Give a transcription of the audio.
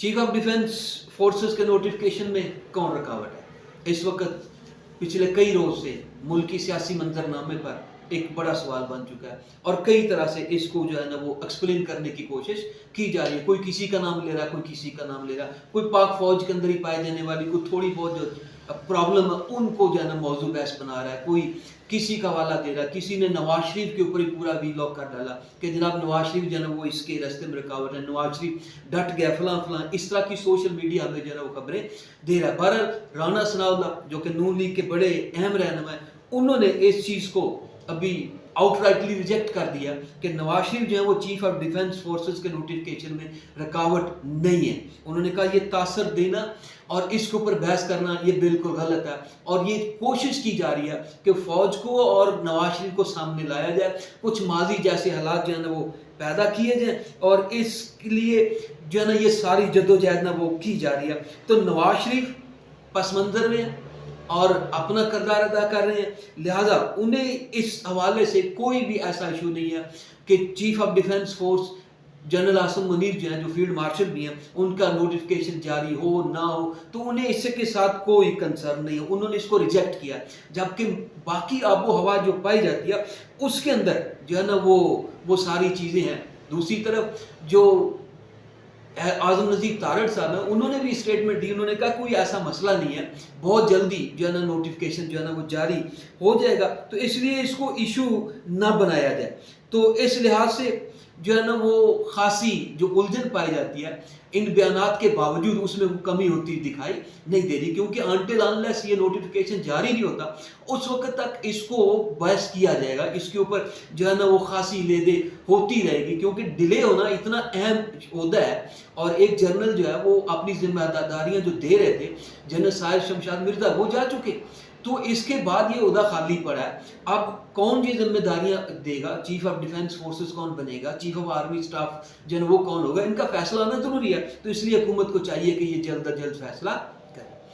Chief of defence forces के notification में कौन रुकावट है? इस वक्त पिछले कई रोज से मुल्की सियासी मंजरनामे पर एक बड़ा सवाल बन चुका है और कई तरह से इसको जो है ना वो एक्सप्लेन करने की कोशिश की जा रही है। कोई किसी का नाम ले रहा है, कोई किसी का नाम ले रहा है, कोई पाक फौज के अंदर ही पाए जाने वाली कोई थोड़ी बहुत जो प्रॉब्लम है उनको जो है ना मौजू बहस बना रहा है, कोई किसी का वाला दे रहा है। किसी ने नवाज शरीफ के ऊपर ही पूरा वीलॉग कर डाला कि जनाब नवाज शरीफ जो है ना वो इसके रास्ते में रुकावट है, नवाज शरीफ डट गया फलां फलां, इस तरह की सोशल मीडिया में जो है ना वो खबरें दे रहा है। बहरहाल राना सनाउल्लाह जो कि नून लीग के बड़े अहम रहनुमा हैं, उन्होंने इस चीज़ को अभी आउटराइटली रिजेक्ट कर दिया कि नवाज शरीफ जो है वो चीफ ऑफ डिफेंस फोर्सेस के नोटिफिकेशन में रुकावट नहीं है। उन्होंने कहा ये तासर देना और इसके ऊपर बहस करना ये बिल्कुल गलत है और ये कोशिश की जा रही है कि फौज को और नवाज शरीफ को सामने लाया जाए, कुछ माजी जैसे हालात जो है ना वो पैदा किए जाए और इसके लिए जो है ना ये सारी जद्दोजहद ना वो की जा रही है। तो नवाज शरीफ पस मंजर में है और अपना किरदार अदा कर रहे हैं, लिहाजा उन्हें इस हवाले से कोई भी ऐसा इशू नहीं है कि chief of defence force general Asim Munir जो है जो फील्ड मार्शल भी हैं उनका नोटिफिकेशन जारी हो ना हो तो उन्हें इसके साथ कोई कंसर्न नहीं है, उन्होंने इसको रिजेक्ट किया। जबकि बाकी आबो हवा जो पाई जाती है उसके अंदर जो है ना वो सारी चीज़ें हैं। दूसरी तरफ जो आजम नज़ीर तारड़ साहब हैं उन्होंने भी स्टेटमेंट दी, उन्होंने कहा कोई ऐसा मसला नहीं है, बहुत जल्दी जो है ना नोटिफिकेशन जो है ना वो जारी हो जाएगा, तो इसलिए इसको इशू ना बनाया जाए। तो इस लिहाज से जो है ना वो खासी जो उलझन पाई जाती है इन बयानात के बावजूद उसमें वो कमी होती दिखाई नहीं दे रही, क्योंकि अनटिल अनलेस ये नोटिफिकेशन जारी नहीं होता उस वक्त तक इसको बहस किया जाएगा, इसके ऊपर जो है ना वो खासी ले दे होती रहेगी, क्योंकि डिले होना इतना अहम ओहदा है और एक जनरल जो है वो अपनी जिम्मेदारियां जो दे रहे थे जनरल साहिर शमशाद मिर्जा वो जा चुके, तो इसके बाद ये ओहदा खाली पड़ा है। अब कौन ये जिम्मेदारियां देगा, चीफ ऑफ डिफेंस फोर्सेस कौन बनेगा, चीफ ऑफ आर्मी स्टाफ जो वो कौन होगा, इनका फैसला आना जरूरी है। तो इसलिए हुकूमत को चाहिए कि ये जल्द अज जल्द फैसला